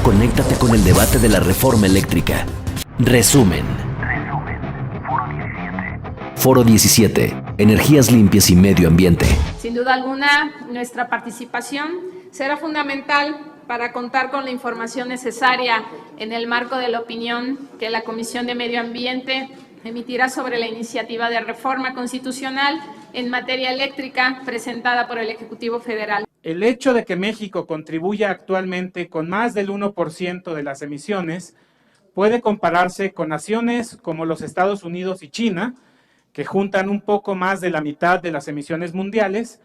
conéctate con el debate de la reforma eléctrica. Resumen. Foro 17. Energías limpias y medio ambiente. Sin duda alguna, nuestra participación será fundamental para contar con la información necesaria en el marco de la opinión que la Comisión de Medio Ambiente emitirá sobre la iniciativa de reforma constitucional en materia eléctrica presentada por el Ejecutivo Federal. El hecho de que México contribuya actualmente con más del 1% de las emisiones puede compararse con naciones como los Estados Unidos y China, que juntan un poco más de la mitad de las emisiones mundiales,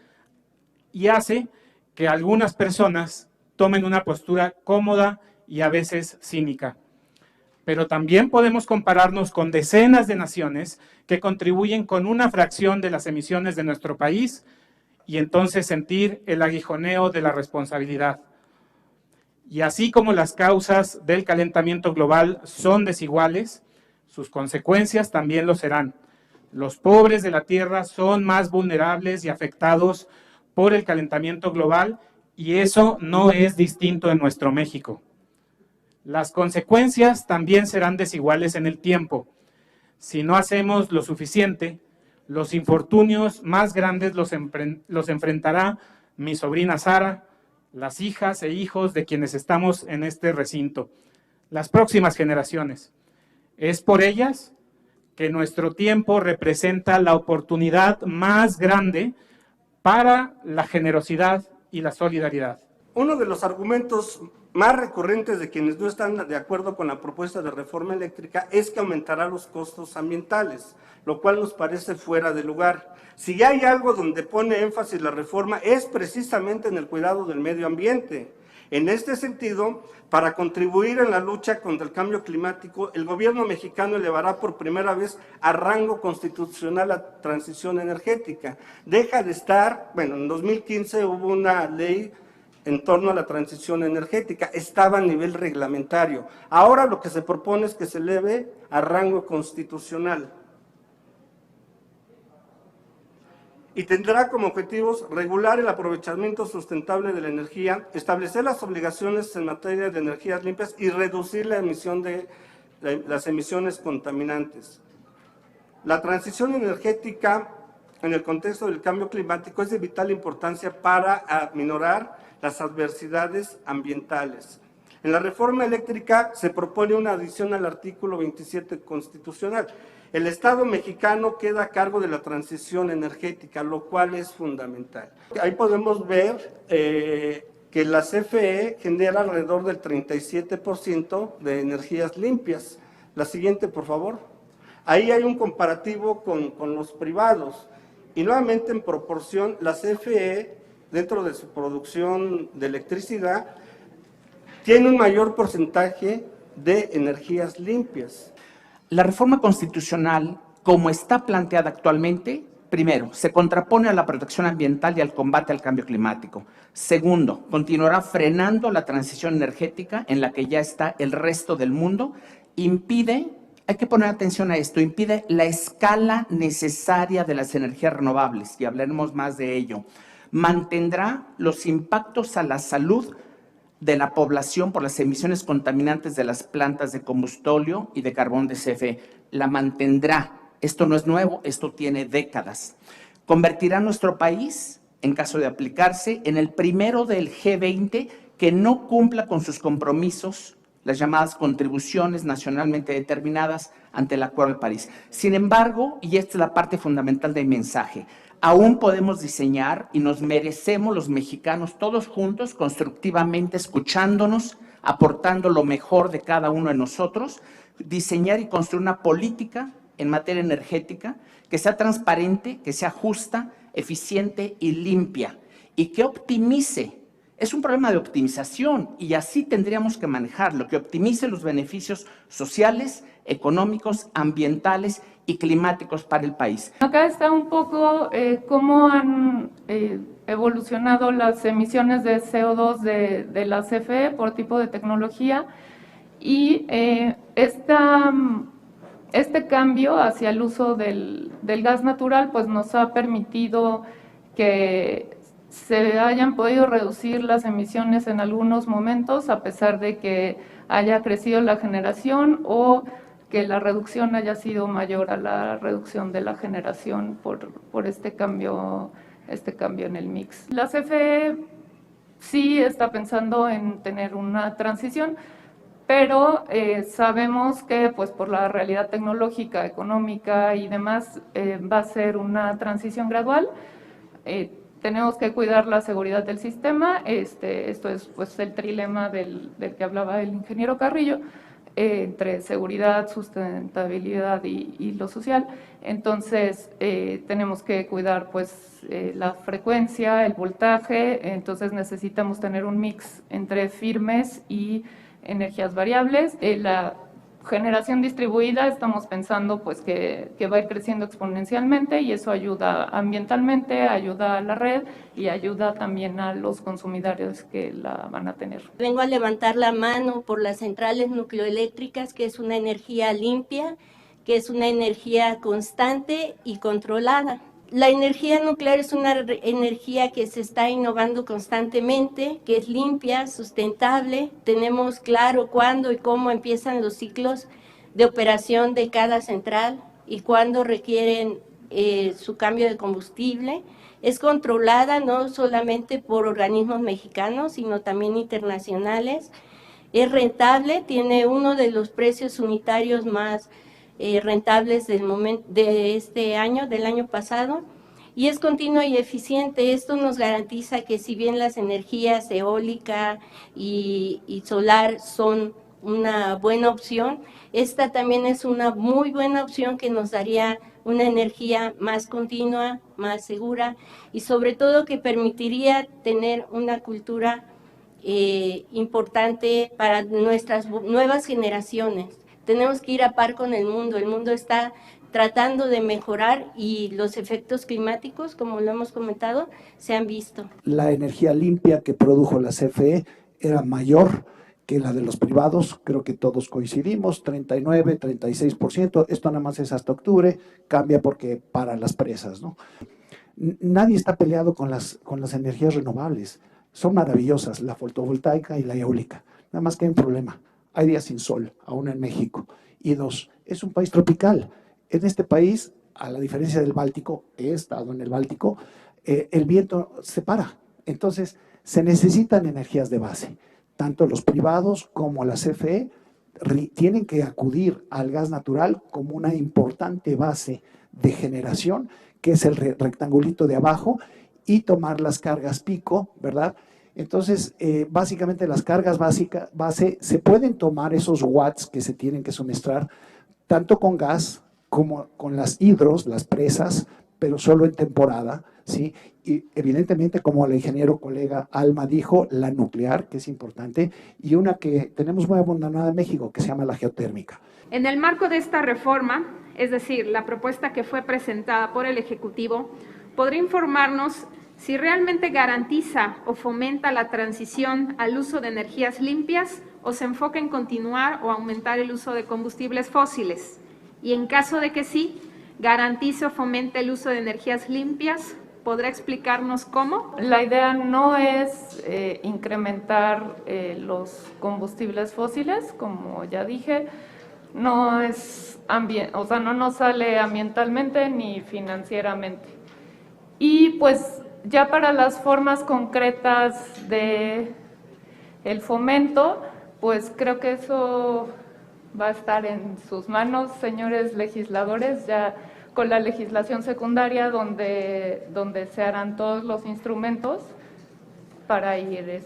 y hace que algunas personas tomen una postura cómoda y a veces cínica. Pero también podemos compararnos con decenas de naciones que contribuyen con una fracción de las emisiones de nuestro país y entonces sentir el aguijoneo de la responsabilidad. Y así como las causas del calentamiento global son desiguales, sus consecuencias también lo serán. Los pobres de la Tierra son más vulnerables y afectados por el calentamiento global y eso no es distinto en nuestro México. Las consecuencias también serán desiguales en el tiempo. Si no hacemos lo suficiente, los infortunios más grandes los enfrentará mi sobrina Sara, las hijas e hijos de quienes estamos en este recinto, las próximas generaciones. Es por ellas que nuestro tiempo representa la oportunidad más grande para la generosidad y la solidaridad. Uno de los argumentos más recurrentes de quienes no están de acuerdo con la propuesta de reforma eléctrica es que aumentará los costos ambientales, lo cual nos parece fuera de lugar. Si hay algo donde pone énfasis la reforma es precisamente en el cuidado del medio ambiente. En este sentido, para contribuir en la lucha contra el cambio climático, el gobierno mexicano elevará por primera vez a rango constitucional la transición energética. Deja de estar, en 2015 hubo una ley en torno a la transición energética, estaba a nivel reglamentario. Ahora lo que se propone es que se eleve a rango constitucional. Y tendrá como objetivos regular el aprovechamiento sustentable de la energía, establecer las obligaciones en materia de energías limpias y reducir la emisión de las emisiones contaminantes. La transición energética en el contexto del cambio climático es de vital importancia para aminorar las adversidades ambientales. En la reforma eléctrica se propone una adición al artículo 27 constitucional. El Estado mexicano queda a cargo de la transición energética, lo cual es fundamental. Ahí podemos ver que la CFE genera alrededor del 37% de energías limpias. La siguiente, por favor. Ahí hay un comparativo con los privados. Y nuevamente en proporción, la CFE, dentro de su producción de electricidad, tiene un mayor porcentaje de energías limpias. La reforma constitucional, como está planteada actualmente, primero, se contrapone a la protección ambiental y al combate al cambio climático. Segundo, continuará frenando la transición energética en la que ya está el resto del mundo. Impide, hay que poner atención a esto, impide la escala necesaria de las energías renovables, y hablaremos más de ello. Mantendrá los impactos a la salud de la población por las emisiones contaminantes de las plantas de combustóleo y de carbón de CFE. La mantendrá. Esto no es nuevo, esto tiene décadas. Convertirá a nuestro país, en caso de aplicarse, en el primero del G20 que no cumpla con sus compromisos, las llamadas contribuciones nacionalmente determinadas ante el Acuerdo de París. Sin embargo, y esta es la parte fundamental del mensaje, aún podemos diseñar y nos merecemos los mexicanos todos juntos, constructivamente, escuchándonos, aportando lo mejor de cada uno de nosotros, diseñar y construir una política en materia energética que sea transparente, que sea justa, eficiente y limpia, y que optimice. Es un problema de optimización y así tendríamos que manejarlo, que optimice los beneficios sociales, económicos, ambientales y climáticos para el país. Acá está un poco cómo han evolucionado las emisiones de CO2 de la CFE por tipo de tecnología y este cambio hacia el uso del gas natural pues nos ha permitido que se hayan podido reducir las emisiones en algunos momentos, a pesar de que haya crecido la generación o que la reducción haya sido mayor a la reducción de la generación por este cambio en el mix. La CFE sí está pensando en tener una transición, pero sabemos que pues por la realidad tecnológica, económica y demás va a ser una transición gradual. Tenemos que cuidar la seguridad del sistema, esto es pues el trilema del que hablaba el ingeniero Carrillo, entre seguridad, sustentabilidad y lo social. Entonces tenemos que cuidar pues la frecuencia, el voltaje, entonces necesitamos tener un mix entre firmes y energías variables. La generación distribuida estamos pensando pues que va a ir creciendo exponencialmente y eso ayuda ambientalmente, ayuda a la red y ayuda también a los consumidores que la van a tener. Vengo a levantar la mano por las centrales nucleoeléctricas, que es una energía limpia, que es una energía constante y controlada. La energía nuclear es una energía que se está innovando constantemente, que es limpia, sustentable. Tenemos claro cuándo y cómo empiezan los ciclos de operación de cada central y cuándo requieren su cambio de combustible. Es controlada no solamente por organismos mexicanos, sino también internacionales. Es rentable, tiene uno de los precios unitarios más rentables de este año, del año pasado, y es continua y eficiente. Esto nos garantiza que si bien las energías eólica y solar son una buena opción, esta también es una muy buena opción que nos daría una energía más continua, más segura y sobre todo que permitiría tener una cultura importante para nuestras nuevas generaciones. Tenemos que ir a par con el mundo está tratando de mejorar y los efectos climáticos, como lo hemos comentado, se han visto. La energía limpia que produjo la CFE era mayor que la de los privados, creo que todos coincidimos, 39, 36%, esto nada más es hasta octubre, cambia porque para las presas, ¿no? Nadie está peleado con las energías renovables, son maravillosas, la fotovoltaica y la eólica, nada más que hay un problema. Hay días sin sol, aún en México. Y dos, es un país tropical. En este país, a la diferencia del Báltico, he estado en el Báltico, el viento se para. Entonces, se necesitan energías de base. Tanto los privados como la CFE tienen que acudir al gas natural como una importante base de generación, que es el rectangulito de abajo, y tomar las cargas pico, ¿verdad? Entonces, básicamente las cargas base, se pueden tomar esos watts que se tienen que suministrar, tanto con gas como con las hidros, las presas, pero solo en temporada, ¿sí? Y evidentemente, como el ingeniero colega Alma dijo, la nuclear, que es importante, y una que tenemos muy abundante en México, que se llama la geotérmica. En el marco de esta reforma, es decir, la propuesta que fue presentada por el Ejecutivo, ¿podría informarnos si realmente garantiza o fomenta la transición al uso de energías limpias o se enfoca en continuar o aumentar el uso de combustibles fósiles? Y en caso de que sí, garantice o fomente el uso de energías limpias, ¿podrá explicarnos cómo? La idea no es incrementar los combustibles fósiles, como ya dije, no es no nos sale ambientalmente ni financieramente. Y pues ya para las formas concretas de el fomento, pues creo que eso va a estar en sus manos, señores legisladores, ya con la legislación secundaria donde se harán todos los instrumentos para ir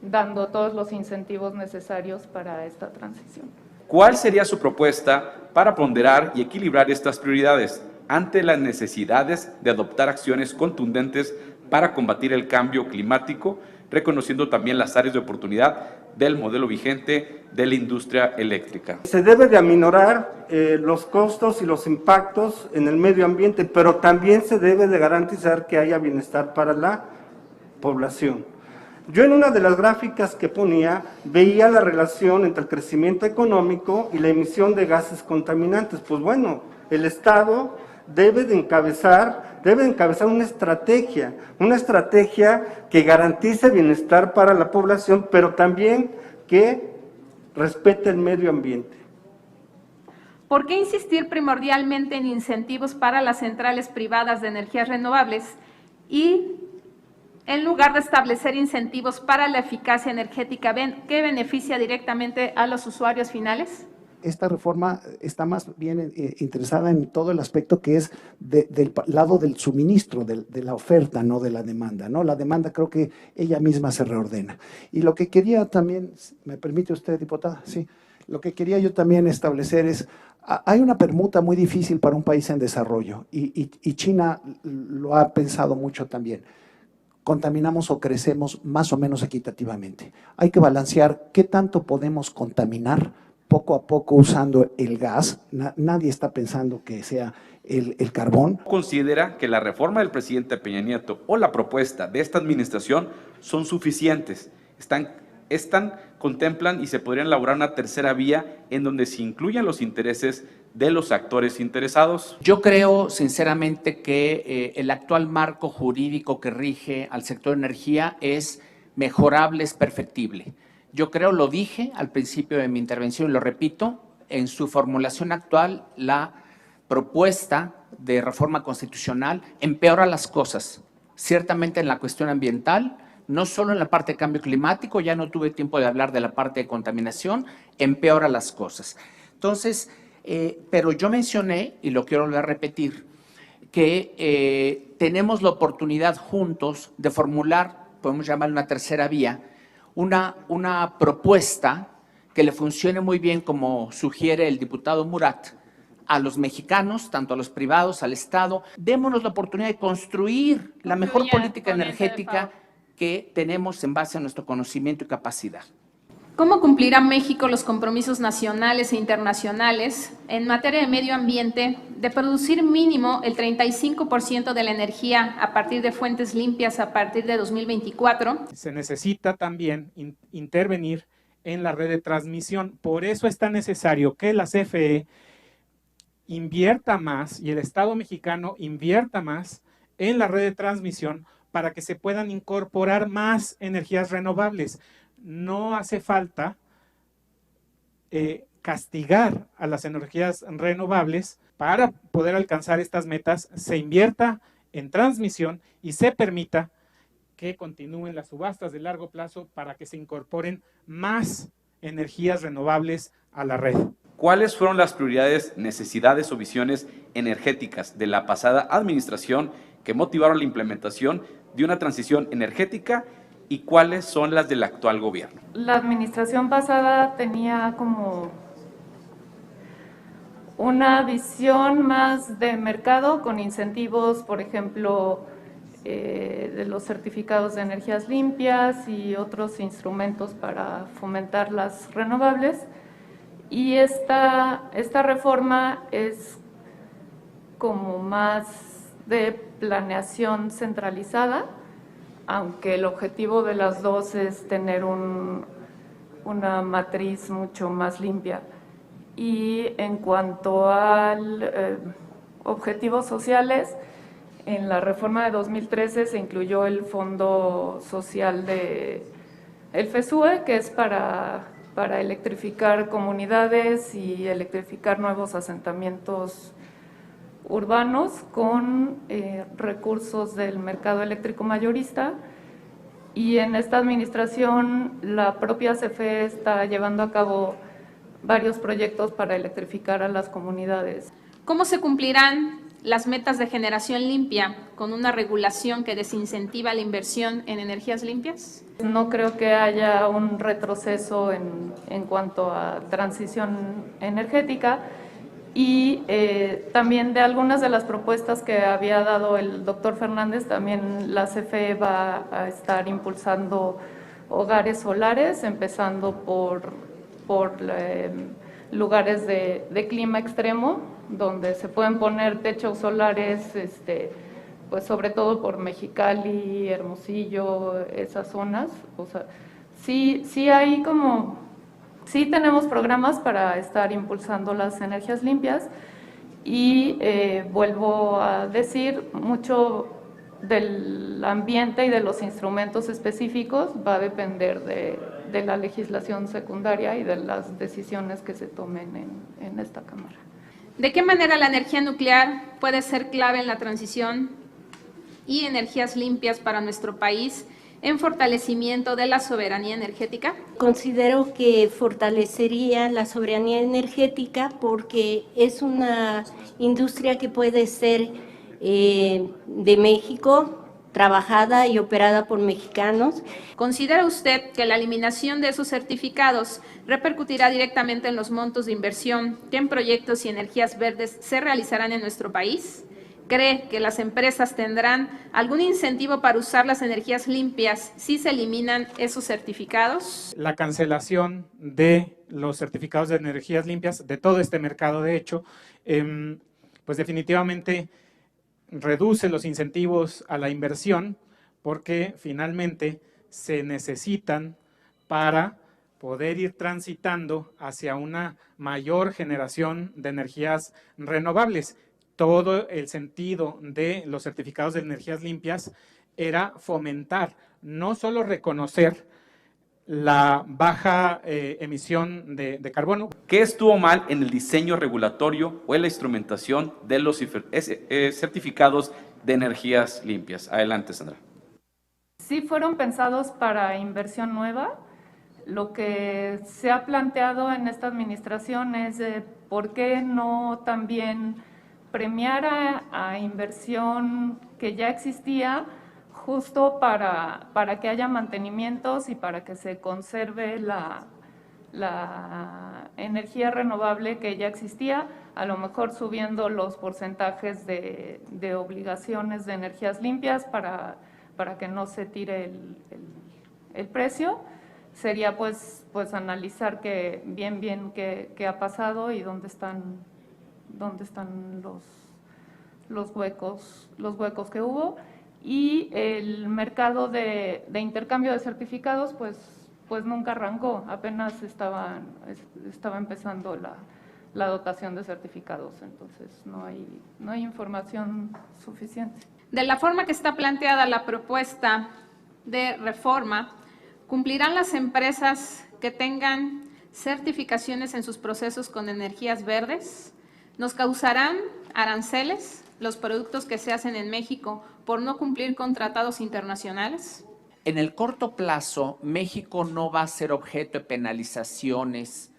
dando todos los incentivos necesarios para esta transición. ¿Cuál sería su propuesta para ponderar y equilibrar estas prioridades ante las necesidades de adoptar acciones contundentes para combatir el cambio climático, reconociendo también las áreas de oportunidad del modelo vigente de la industria eléctrica? Se debe de aminorar los costos y los impactos en el medio ambiente, pero también se debe de garantizar que haya bienestar para la población. Yo en una de las gráficas que ponía veía la relación entre el crecimiento económico y la emisión de gases contaminantes. Pues bueno, el Estado debe de encabezar una estrategia que garantice bienestar para la población, pero también que respete el medio ambiente. ¿Por qué insistir primordialmente en incentivos para las centrales privadas de energías renovables y en lugar de establecer incentivos para la eficacia energética que beneficia directamente a los usuarios finales? Esta reforma está más bien interesada en todo el aspecto que es del lado del suministro, de la oferta, no de la demanda, ¿no? La demanda creo que ella misma se reordena. Y lo que quería también, ¿me permite usted, diputada? Sí. Lo que quería yo también establecer es, hay una permuta muy difícil para un país en desarrollo y China lo ha pensado mucho también. Contaminamos o crecemos más o menos equitativamente. Hay que balancear qué tanto podemos contaminar poco a poco usando el gas. Nadie está pensando que sea el carbón. Considera que la reforma del presidente Peña Nieto o la propuesta de esta administración son suficientes. Contemplan y se podrían elaborar una tercera vía en donde se incluyan los intereses de los actores interesados. Yo creo sinceramente que el actual marco jurídico que rige al sector energía es mejorable, es perfectible. Yo creo, lo dije al principio de mi intervención y lo repito, en su formulación actual la propuesta de reforma constitucional empeora las cosas, ciertamente en la cuestión ambiental, no solo en la parte de cambio climático, ya no tuve tiempo de hablar de la parte de contaminación, empeora las cosas. Entonces, pero yo mencioné, y lo quiero volver a repetir, que tenemos la oportunidad juntos de formular, podemos llamarle una tercera vía, una propuesta que le funcione muy bien, como sugiere el diputado Murat, a los mexicanos, tanto a los privados, al Estado. Démonos la oportunidad de construir la mejor política energética que tenemos en base a nuestro conocimiento y capacidad. ¿Cómo cumplirá México los compromisos nacionales e internacionales en materia de medio ambiente de producir mínimo el 35% de la energía a partir de fuentes limpias a partir de 2024? Se necesita también intervenir en la red de transmisión. Por eso es tan necesario que la CFE invierta más y el Estado mexicano invierta más en la red de transmisión para que se puedan incorporar más energías renovables. No hace falta castigar a las energías renovables. Para poder alcanzar estas metas, se invierta en transmisión y se permita que continúen las subastas de largo plazo para que se incorporen más energías renovables a la red. ¿Cuáles fueron las prioridades, necesidades o visiones energéticas de la pasada administración que motivaron la implementación de una transición energética y cuáles son las del actual gobierno? La administración pasada tenía como una visión más de mercado con incentivos, por ejemplo, de los certificados de energías limpias y otros instrumentos para fomentar las renovables. Y esta reforma es como más de planeación centralizada, aunque el objetivo de las dos es tener una matriz mucho más limpia. Y en cuanto a objetivos sociales, en la reforma de 2013 se incluyó el Fondo Social el FESUE, que es para electrificar comunidades y electrificar nuevos asentamientos urbanos con recursos del mercado eléctrico mayorista. Y en esta administración la propia CFE está llevando a cabo varios proyectos para electrificar a las comunidades. ¿Cómo se cumplirán las metas de generación limpia con una regulación que desincentiva la inversión en energías limpias? No creo que haya un retroceso en cuanto a transición energética. Y también de algunas de las propuestas que había dado el doctor Fernández, también la CFE va a estar impulsando hogares solares, empezando por lugares de clima extremo, donde se pueden poner techos solares, pues sobre todo por Mexicali, Hermosillo, esas zonas. O sea, sí tenemos programas para estar impulsando las energías limpias y vuelvo a decir, mucho del ambiente y de los instrumentos específicos va a depender de la legislación secundaria y de las decisiones que se tomen en esta Cámara. ¿De qué manera la energía nuclear puede ser clave en la transición y energías limpias para nuestro país en fortalecimiento de la soberanía energética? Considero que fortalecería la soberanía energética porque es una industria que puede ser de México, trabajada y operada por mexicanos. ¿Considera usted que la eliminación de esos certificados repercutirá directamente en los montos de inversión que en proyectos y energías verdes se realizarán en nuestro país? ¿Cree que las empresas tendrán algún incentivo para usar las energías limpias si se eliminan esos certificados? La cancelación de los certificados de energías limpias, de todo este mercado, de hecho, pues definitivamente reduce los incentivos a la inversión porque finalmente se necesitan para poder ir transitando hacia una mayor generación de energías renovables. Todo el sentido de los certificados de energías limpias era fomentar, no solo reconocer la baja emisión de carbono. ¿Qué estuvo mal en el diseño regulatorio o en la instrumentación de los certificados de energías limpias? Adelante, Sandra. Sí fueron pensados para inversión nueva. Lo que se ha planteado en esta administración es por qué no también premiar a inversión que ya existía, justo para que haya mantenimientos y para que se conserve la energía renovable que ya existía, a lo mejor subiendo los porcentajes de obligaciones de energías limpias para que no se tire el precio. Sería pues analizar bien qué ha pasado y dónde están los huecos que hubo. Y el mercado de intercambio de certificados pues nunca arrancó, apenas estaba empezando la dotación de certificados, entonces no hay información suficiente. De la forma que está planteada la propuesta de reforma, ¿cumplirán las empresas que tengan certificaciones en sus procesos con energías verdes? ¿Nos causarán aranceles los productos que se hacen en México por no cumplir con tratados internacionales? En el corto plazo, México no va a ser objeto de penalizaciones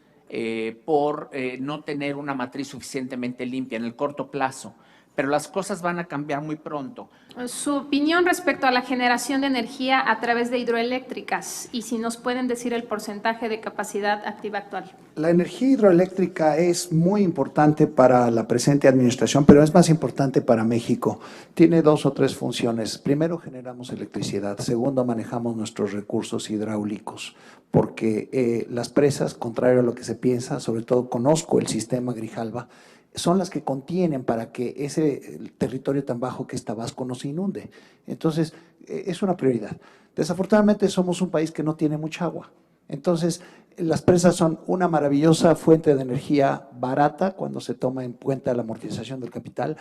por no tener una matriz suficientemente limpia en el corto plazo, pero las cosas van a cambiar muy pronto. Su opinión respecto a la generación de energía a través de hidroeléctricas y si nos pueden decir el porcentaje de capacidad activa actual. La energía hidroeléctrica es muy importante para la presente administración, pero es más importante para México. Tiene 2 o 3 funciones. Primero, generamos electricidad. Segundo, manejamos nuestros recursos hidráulicos, porque las presas, contrario a lo que se piensa, sobre todo conozco el sistema Grijalva, son las que contienen para que ese territorio tan bajo que es Tabasco no se inunde. Entonces, es una prioridad. Desafortunadamente, somos un país que no tiene mucha agua. Entonces, las presas son una maravillosa fuente de energía barata cuando se toma en cuenta la amortización del capital.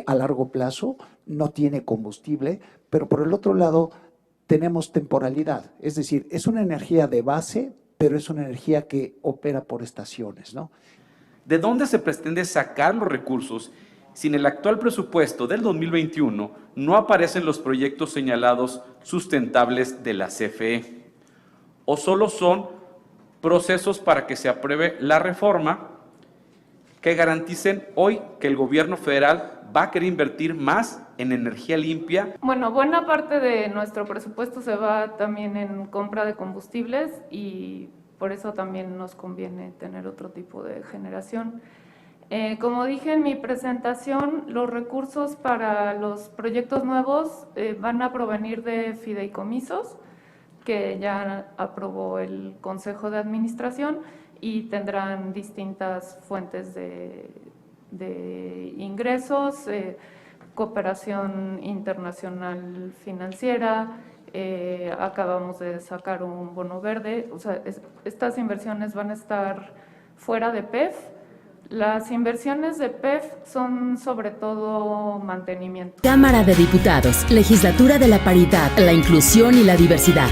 A largo plazo, no tiene combustible, pero por el otro lado, tenemos temporalidad. Es decir, es una energía de base, pero es una energía que opera por estaciones, ¿no? ¿De dónde se pretende sacar los recursos si en el actual presupuesto del 2021 no aparecen los proyectos señalados sustentables de la CFE? ¿O solo son procesos para que se apruebe la reforma que garanticen hoy que el gobierno federal va a querer invertir más en energía limpia? Bueno, buena parte de nuestro presupuesto se va también en compra de combustibles y por eso también nos conviene tener otro tipo de generación. Como dije en mi presentación, los recursos para los proyectos nuevos van a provenir de fideicomisos que ya aprobó el Consejo de Administración y tendrán distintas fuentes de ingresos, cooperación internacional financiera. Acabamos de sacar un bono verde, o sea, estas inversiones van a estar fuera de PEF. Las inversiones de PEF son sobre todo mantenimiento. Cámara de Diputados, Legislatura de la Paridad, la Inclusión y la Diversidad.